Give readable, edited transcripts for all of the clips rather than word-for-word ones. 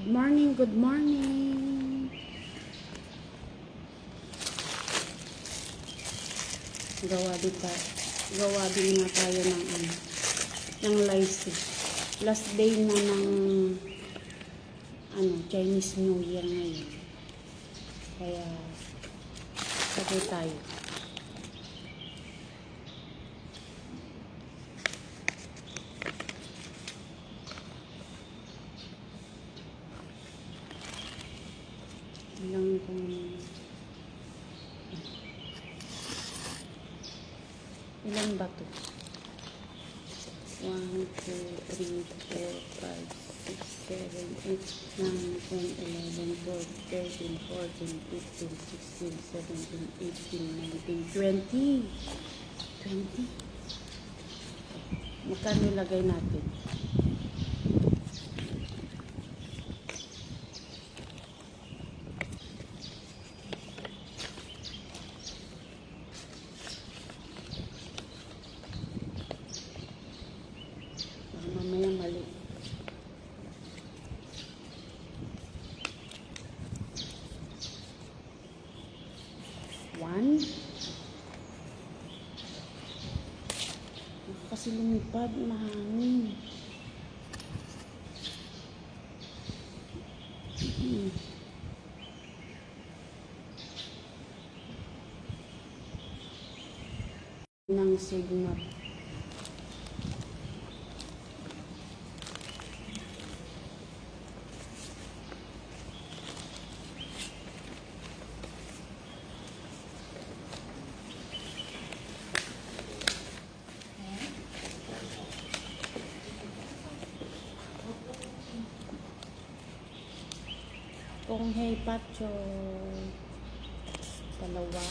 Good morning, good morning. Gawa din nga tayo ng lycée. Last day na ng Chinese New Year ngayon. Kaya sabay tayo. Ilan ba to? 1, 2, 3, 4, 5, 6, 7, 8, 9, 10, 11, 12, 13, 14, 15, 16, 17, 18, 19, 20. 20. Magkano ilagay natin? Mamaya mali. One. Kasi lumipad, mahangin. Ng signal. Kung hey pacho dalawa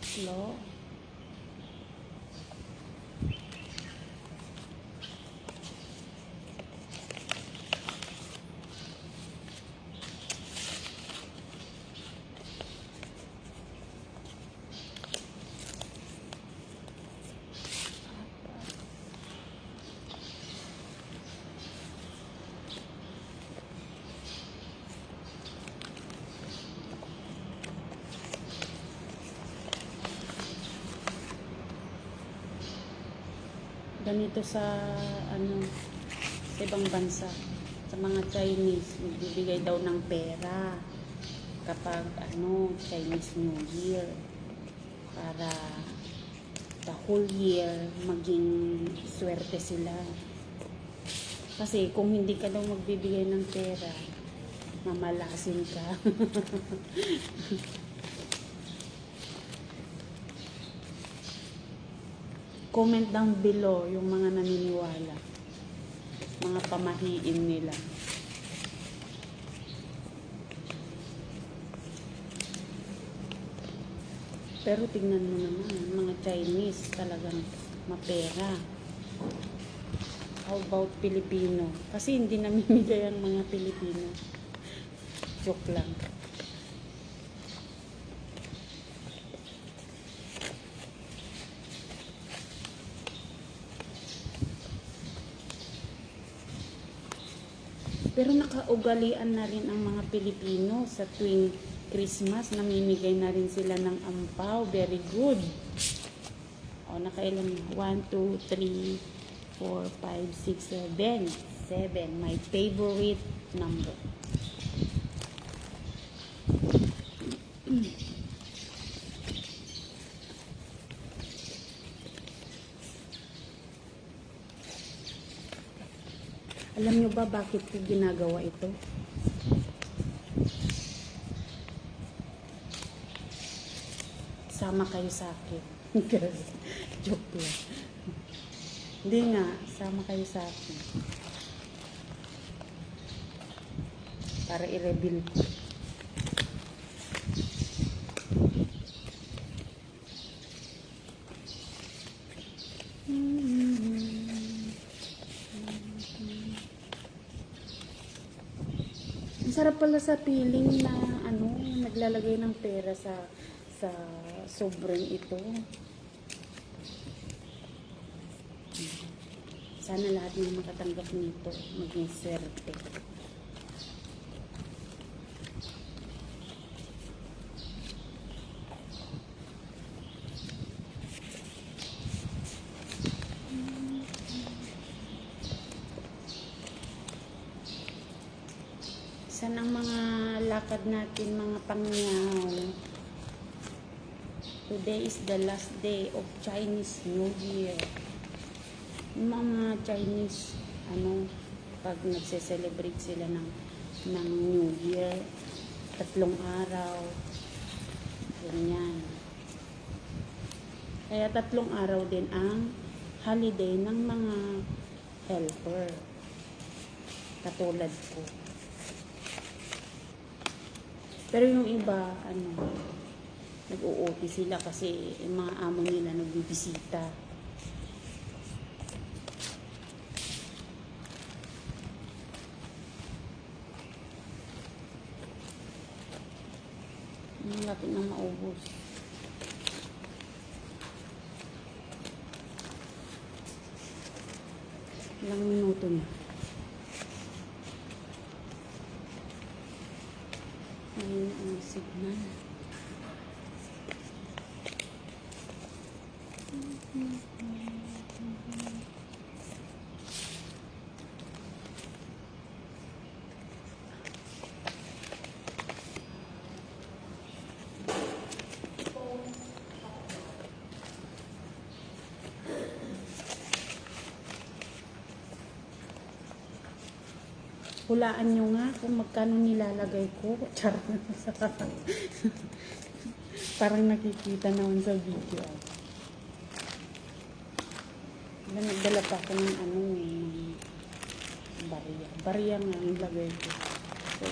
slow. Ganito sa sa ibang bansa, sa mga Chinese, magbibigay daw ng pera kapag Chinese New Year para the whole year maging swerte sila. Kasi kung hindi ka daw magbibigay ng pera, mamalasin ka. Comment down below yung mga naniniwala, mga pamahiin nila. Pero tingnan mo naman, mga Chinese talagang mapera. How about Pilipino? Kasi hindi namimigay ang mga Pilipino. Joke lang. Pero nakaugalian na rin ang mga Pilipino sa tuwing Christmas, namimigay na rin sila ng ampaw. Very good. O, nakailan? 1, 2, 3, 4, 5, 6, 7. 7. My favorite number. Alam nyo ba bakit ko ginagawa ito? Sama kayo sa akin. Joke lang. Hindi nga, sama kayo sa akin. Para i-reveal ko. sarap pala sa piling na ano, naglalagay ng pera sa sobrang ito. Sana lahat ng makatanggap nito maging swerte. San ang mga lakad natin, mga pangyaw? Today is the last day of Chinese New Year. Yung mga Chinese, pag nagse-celebrate sila ng New Year, 3 araw, ganyan. Kaya 3 araw din ang holiday ng mga helper. Katulad ko. Pero yung iba, nag-o-OT sila kasi yung mga amo nila nagbibisita. Lapit na maubos. Ilang minuto na. Ayun ang signal. Hulaan nyo nga kung magkano nilalagay ko. Char. Parang nakikita naman sa video. Nagdala pa ako ng ng barya. Barya nga ang lagay ko. So,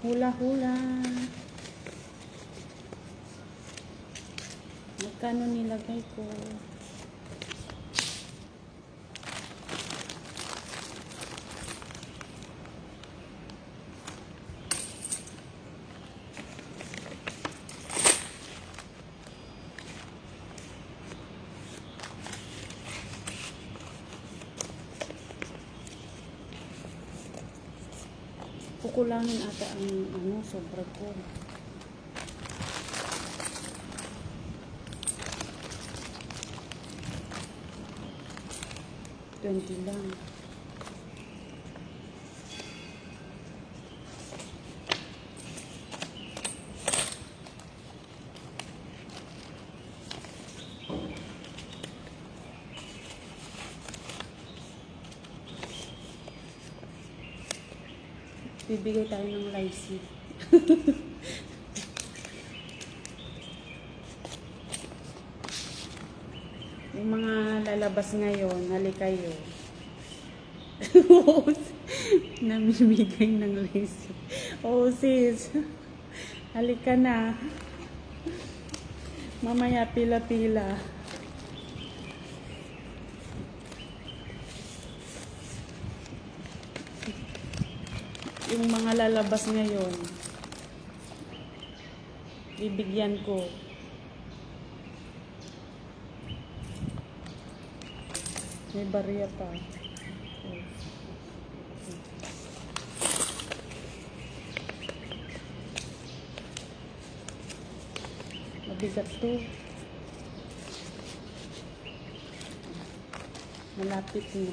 hula-hula. Magkano nilagay ko? Kukulangin ata ang sobra ko. $20 lang. Bibigay tayo ng lycee. Yung mga lalabas ngayon, halika kayo. Namimigay ng lycee. Oh sis, halika na. Mamaya pila-pila. Yung mga lalabas ngayon, bibigyan ko. May barya pa. Mabigat to. Malapit na.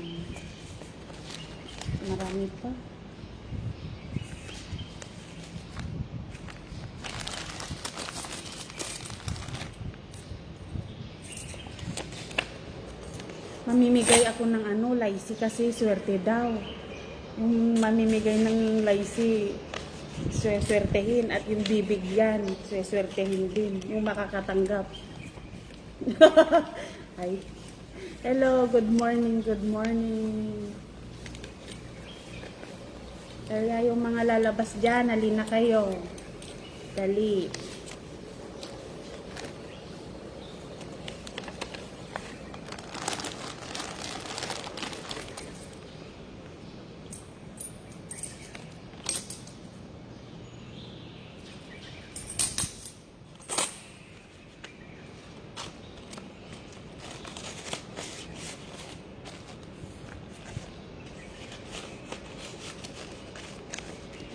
Marami pa. Mamimigay ako ng lycee kasi swerte daw. Yung mamimigay ng lycee, swertehin, at yung bibigyan, swertehin din. Yung makakatanggap. Ay, Hello, good morning, good morning. Kaya yung mga lalabas dyan, halina kayo. Dali.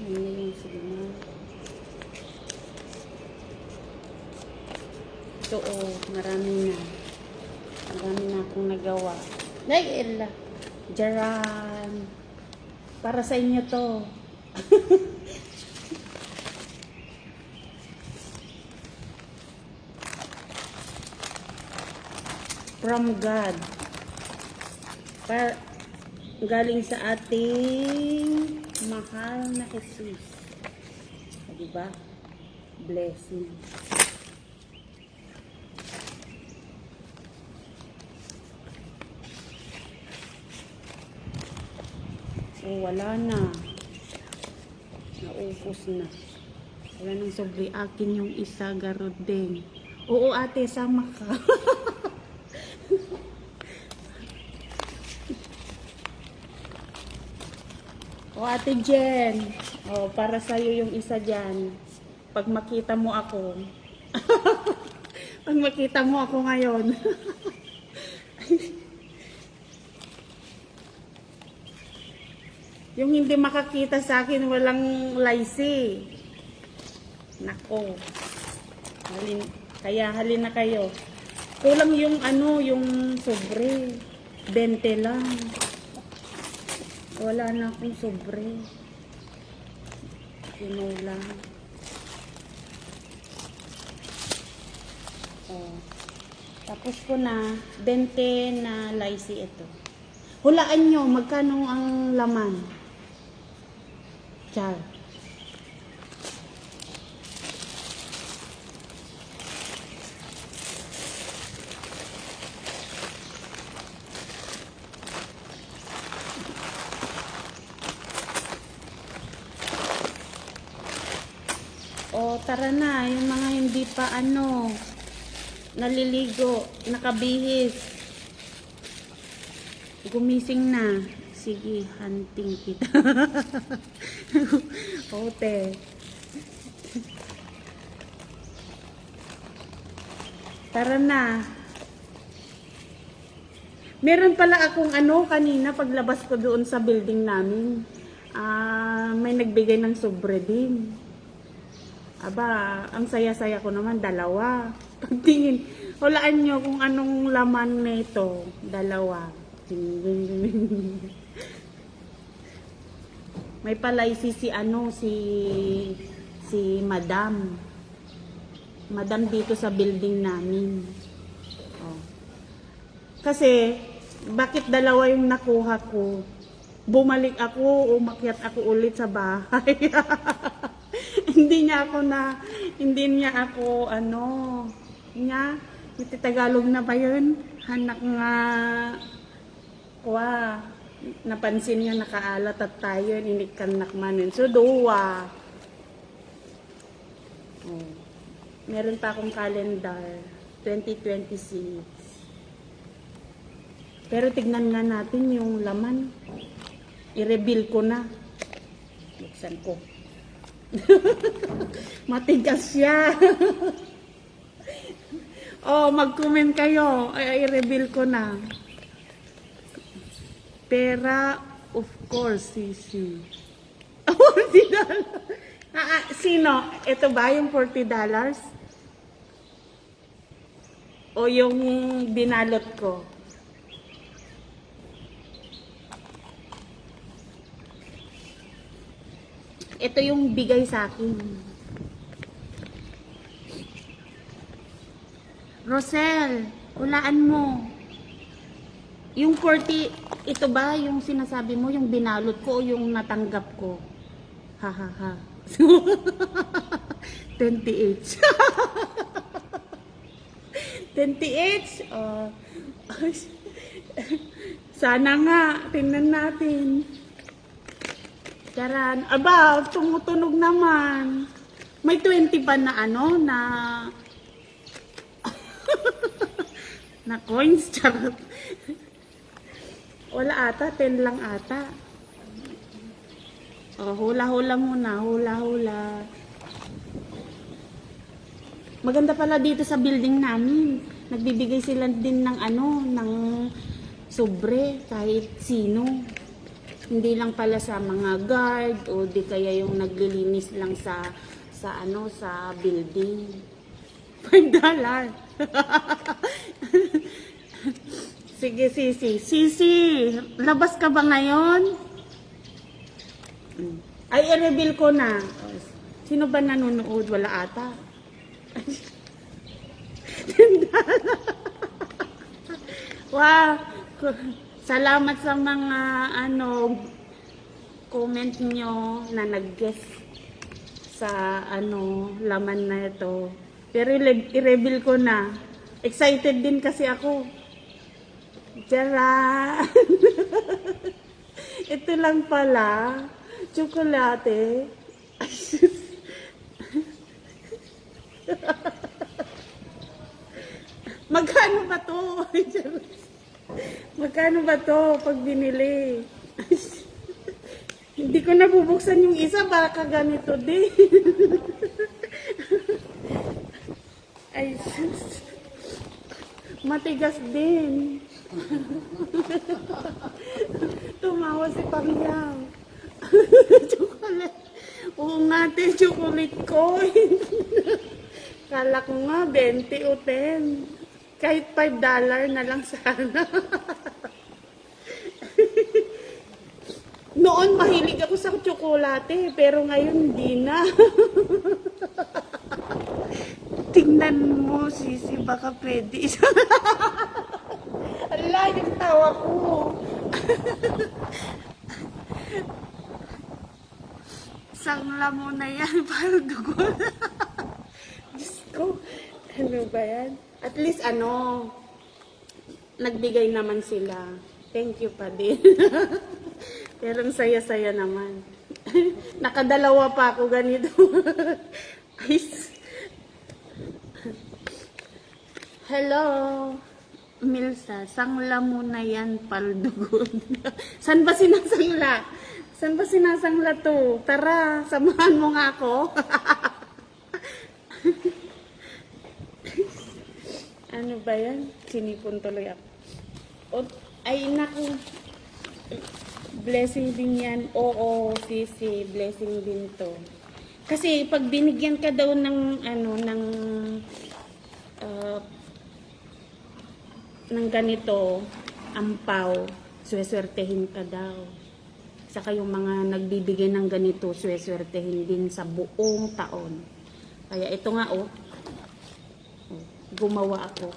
Ano yung signal? Ito marami na. Marami na akong nagawa. Ay, Ella. Jaran. Para sa inyo to. From God. Galing sa ating mahal na Jesus. Diba? Blessing. Wala na. Naubos na. Wala nang sobre akin yung isa, garod din. Oo ate, sama ka. O ate Jen, para sa'yo yung isa dyan. Pag makita mo ako. Pag makita mo ako ngayon. Yung hindi makakita sa akin, walang lycée. Nako. Halin na kayo. Kulang yung yung sobre. 20 lang. Wala na akong sobre. Lang. Tapos ko na 20 na lycée ito. Hulaan nyo, magkano ang laman? Char. Tara na, yung mga hindi pa naliligo, nakabihis. Gumising na. Sige, hunting kita. Ote. Tara na. Meron pala akong kanina paglabas ko doon sa building namin. May nagbigay ng sobre din. Aba, ang saya-saya ko naman, 2. Pagtingin, hulaan nyo kung anong laman nito. 2. May palaysi si Madam. Madam dito sa building namin. Kasi, bakit 2 yung nakuha ko? Bumalik ako, umakyat ako ulit sa bahay. Hindi niya ako iti Tagalog na ba yun? Hanak nga, napansin niya nakaalat at tayo, inikanak manin. So, 2. Meron pa akong calendar, 2026. Pero tignan nga natin yung laman. I-reveal ko na. Buksan ko. Matigas siya. Mag-comment kayo. I-reveal ko na. Pera, of course, sisi. $40. Sino? Ito ba yung $40? O yung binalot ko? Ito yung bigay sa akin. Rosel, hulaan mo. Yung 40, ito ba yung sinasabi mo, yung binalot ko o yung natanggap ko? Ha ha ha. 28. 28? Sana nga, tingnan natin. Charan. Aba, tumutunog naman. May 20 ba na ano, na coins, charot. Wala ata, 10 lang ata. Oh, hula-hula muna, hula-hula. Maganda pala dito sa building namin. Nagbibigay sila din ng ano, ng sobre kahit sino. Hindi lang pala sa mga guard o di kaya yung naglilinis lang sa ano, sa building. $5. Sige, Sisi. Sisi, labas ka ba ngayon? Ay, i-reveal ko na. Sino ba nanonood? Wala ata. Wow. Salamat sa mga ano comment nyo na nag-guess sa ano laman na ito. Pero i-reveal ko na. Excited din kasi ako. Tara! Ito lang pala. Tsokolate. Magkano ba to? Magkano ba to pag binili? Hindi ko nabubuksan yung isa, baka ganito din. Ay, matigas din. Tumawa si Pangyaw. Chocolate. Oo nga, chocolate coin. Kala ko nga, 20 o 10. Kahit $5 na lang sana. Noon mahilig ako sa tsokolate, pero ngayon hindi na. Tingnan mo, Sisi, baka pwede. Ala, yung tawa ko. Sangla mo na yan, parang dugo. Diyos ko, ano ba yan? At least ano, nagbigay naman sila. Thank you pa din. Pero ang saya-saya naman. Nakadalawa pa ako ganito. Hello, Milsa. Sangla mo na yan, paldugod. San ba sinasangla? San ba sinasangla to? Tara, samahan mo nga ako. Ano ba yan? Sinipon tuloy ako. O, ay, naku. Blessing din yan. Oo, Sisi, blessing din to. Kasi pag binigyan ka daw ng ano, ng ganito, ampaw, sweswertehin ka daw. Saka yung mga nagbibigay ng ganito, sweswertehin din sa buong taon. Kaya ito nga, gumawa ako.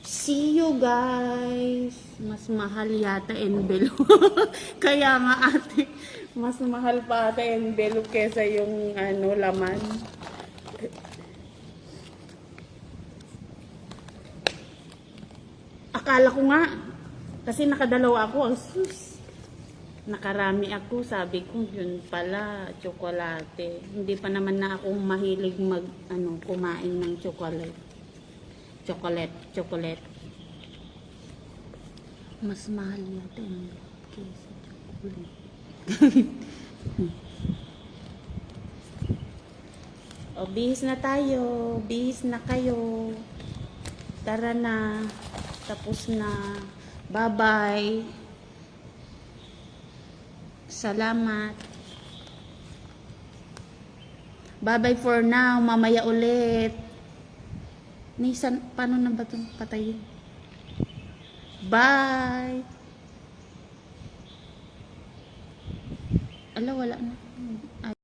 See you guys. Mas mahal yata envelope. Kaya nga ate, mas mahal pa ata envelope kesa yung ano laman. Akala ko nga kasi nakadalawa ako. Sus, nakarami ako. Sabi ko yun pala tsokolate. Hindi pa naman na ako mahilig kumain ng chocolate. Chocolate. Mas mahal yata yung kesa chocolate. O, bihis na tayo. Bihis na kayo. Tara na. Tapos na. Bye-bye. Salamat. Bye-bye for now. Mamaya ulit. Nisan, paano na ba itong patayin? Bye! Ala, wala na.